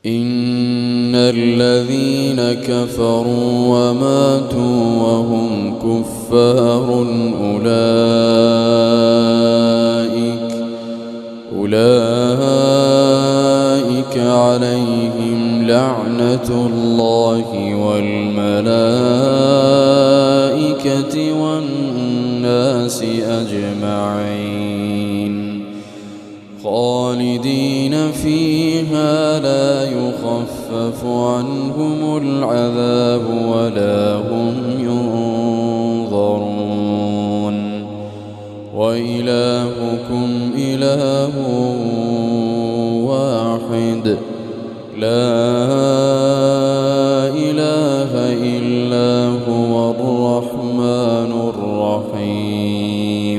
إن الذين كفروا وماتوا وهم كفار أولئك عليهم لعنة الله والملائكة والناس أجمعين خالدين فيها لا يخفف عنهم العذاب ولا هم ينظرون وإلهكم إله واحد لا